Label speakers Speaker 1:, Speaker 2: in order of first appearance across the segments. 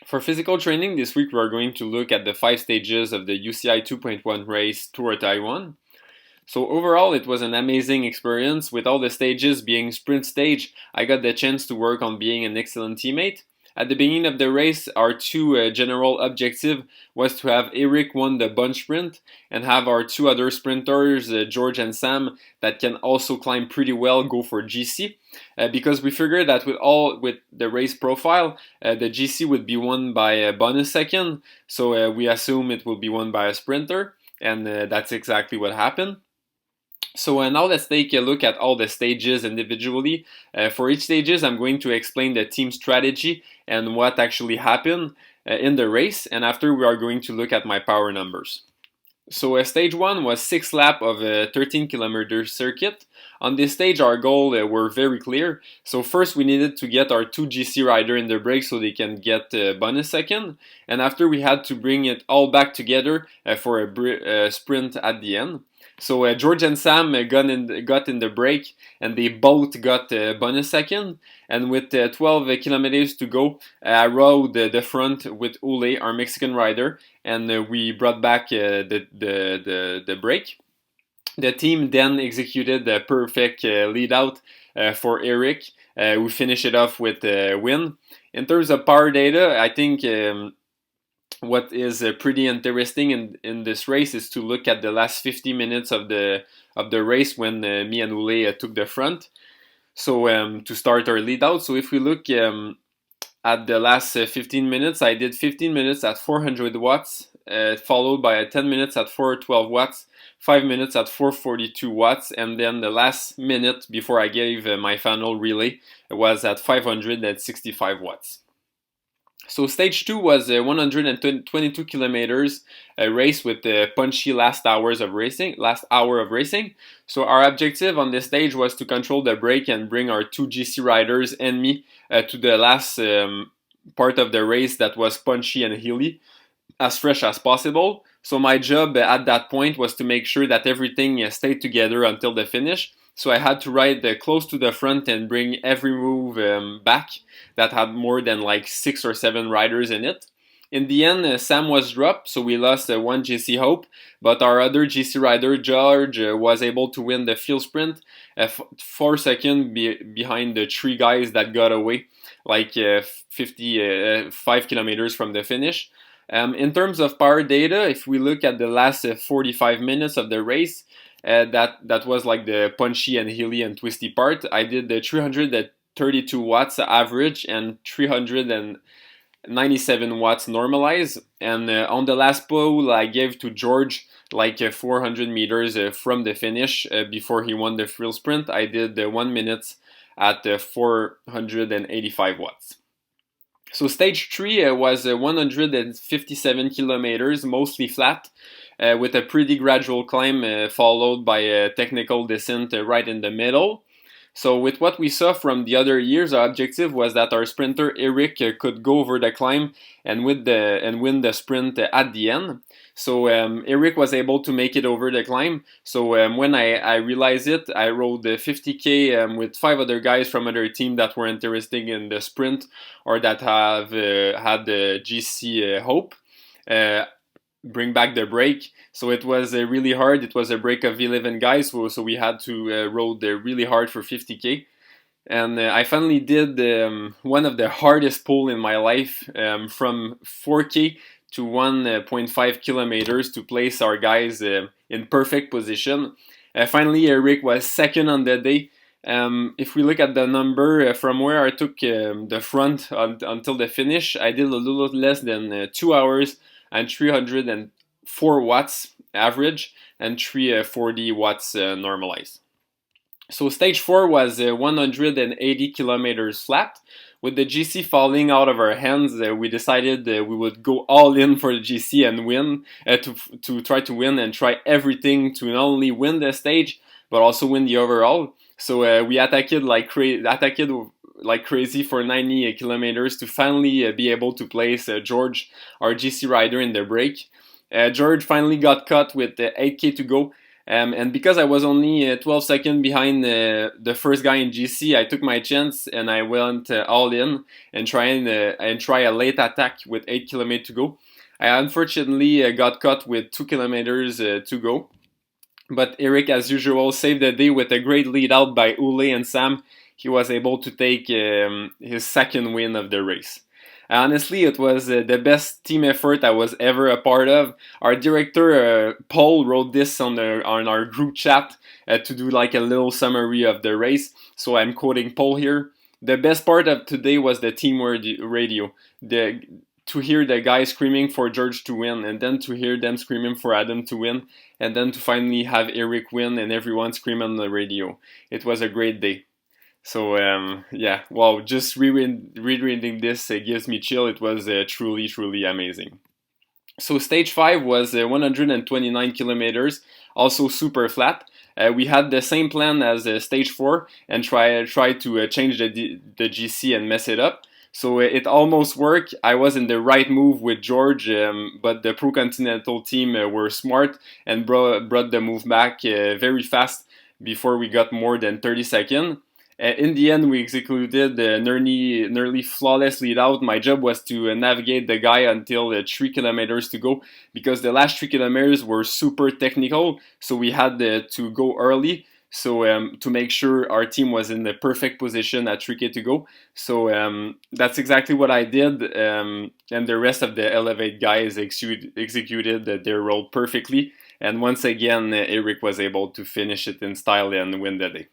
Speaker 1: For physical training this week, we are going to look at the 5 stages of the UCI 2.1 race Tour de Taiwan. So overall, it was an amazing experience. With all the stages being sprint stage, I got the chance to work on being an excellent teammate. At the beginning of the race, our two general objective was to have Eric won the bunch sprint and have our two other sprinters, George and Sam, that can also climb pretty well, go for GC. Because we figured that with the race profile, the GC would be won by a bonus second, so we assume it will be won by a sprinter, and that's exactly what happened. So now let's take a look at all the stages individually. For each stages, I'm going to explain the team strategy and what actually happened in the race, and after we are going to look at my power numbers. So stage 1 was 6 laps of a 13-kilometer circuit. On this stage, our goals were very clear. So first we needed to get our 2 GC rider in the break so they can get bonus second. And after we had to bring it all back together for a sprint at the end. So George and Sam got in the break, and they both got bonus second. And with 12 kilometers to go, I rode the front with Ule, our Mexican rider, and we brought back the break. The team then executed the perfect lead out for Eric. We finished it off with a win. In terms of power data, I think what is pretty interesting in this race is to look at the last 50 minutes of the race when me and Ule took the front. So to start our lead out, so if we look at the last 15 minutes, I did 15 minutes at 400 watts, followed by 10 minutes at 412 watts, 5 minutes at 442 watts, and then the last minute before I gave my final relay was at 565 watts. So stage 2 was 122 kilometers, a race with the punchy last hour of racing. So our objective on this stage was to control the break and bring our 2 GC riders and me to the last part of the race that was punchy and hilly, as fresh as possible. So my job at that point was to make sure that everything stayed together until the finish. So I had to ride close to the front and bring every move back that had more than like 6 or 7 riders in it. In the end, Sam was dropped, so we lost 1 GC Hope, but our other GC rider, George, was able to win the field sprint 4 seconds behind the 3 guys that got away, like 55 kilometers from the finish. In terms of power data, if we look at the last 45 minutes of the race, that was like the punchy and hilly and twisty part. I did the 332 watts average and 397 watts normalized. And on the last pole, I gave to George like 400 meters from the finish before he won the field sprint. I did 1 minute at 485 watts. So stage 3 was 157 kilometers, mostly flat, with a pretty gradual climb followed by a technical descent right in the middle. So with what we saw from the other years, our objective was that our sprinter Eric could go over the climb and win the sprint at the end. So Eric was able to make it over the climb. So when I realized it, I rode 50k with 5 other guys from other team that were interested in the sprint or that have had the GC Hope. Bring back the break. So it was really hard. It was a break of 11 guys, so we had to rode really hard for 50k. And I finally did one of the hardest pull in my life, from 4k to 1.5 kilometers to place our guys in perfect position. Finally, Eric was second on the day. If we look at the number from where I took the front until the finish, I did a little less than 2 hours and 304 watts average and 340 watts normalized. So stage 4 was 180 kilometers flat. With the GC falling out of our hands, we decided we would go all in for the GC and win, to try to win and try everything to not only win the stage but also win the overall. So we attacked like crazy for 90 kilometers to finally be able to place George, our GC rider, in the break. George finally got caught with 8k to go, And because I was only 12 seconds behind the first guy in GC, I took my chance and I went all in and try a late attack with 8 kilometers to go. I unfortunately got caught with 2 kilometers to go. But Eric, as usual, saved the day with a great lead out by Ule and Sam. He was able to take his second win of the race. Honestly, it was the best team effort I was ever a part of. Our director, Paul, wrote this on our group chat to do like a little summary of the race. So I'm quoting Paul here. The best part of today was the team radio. To hear the guys screaming for George to win, and then to hear them screaming for Adam to win, and then to finally have Eric win and everyone scream on the radio. It was a great day. So yeah, wow, just rereading this gives me chill. It was truly, truly amazing. So stage 5 was 129 kilometers, also super flat. We had the same plan as stage 4 and try to change the GC and mess it up. So it almost worked. I was in the right move with George, but the Pro Continental team were smart and brought the move back very fast before we got more than 30 seconds. In the end, we executed the nearly flawless lead out. My job was to navigate the guy until 3 kilometers to go because the last 3 kilometers were super technical, so we had to go early. So to make sure our team was in the perfect position at 3K to go. So that's exactly what I did. And the rest of the Elevate guys executed their role perfectly. And once again, Eric was able to finish it in style and win the day.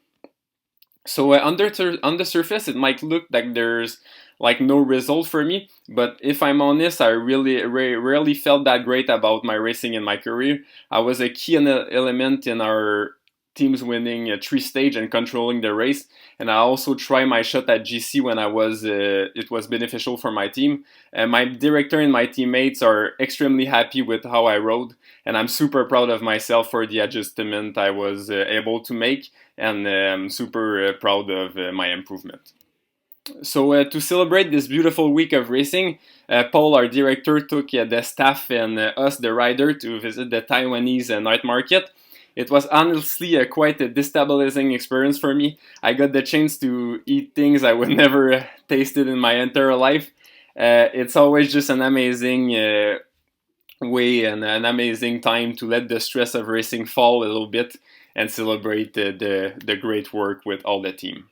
Speaker 1: So on the surface, it might look like there's like no result for me. But if I'm honest, I really rarely felt that great about my racing in my career. I was a key element in our teams winning a 3 stage and controlling the race, and I also try my shot at GC when it was beneficial for my team. My director and my teammates are extremely happy with how I rode, and I'm super proud of myself for the adjustment I was able to make, and I'm super proud of my improvement. So to celebrate this beautiful week of racing, Paul, our director, took the staff and us, the rider, to visit the Taiwanese night market. It was honestly quite a destabilizing experience for me. I got the chance to eat things I would never tasted in my entire life. It's always just an amazing way and an amazing time to let the stress of racing fall a little bit and celebrate the great work with all the team.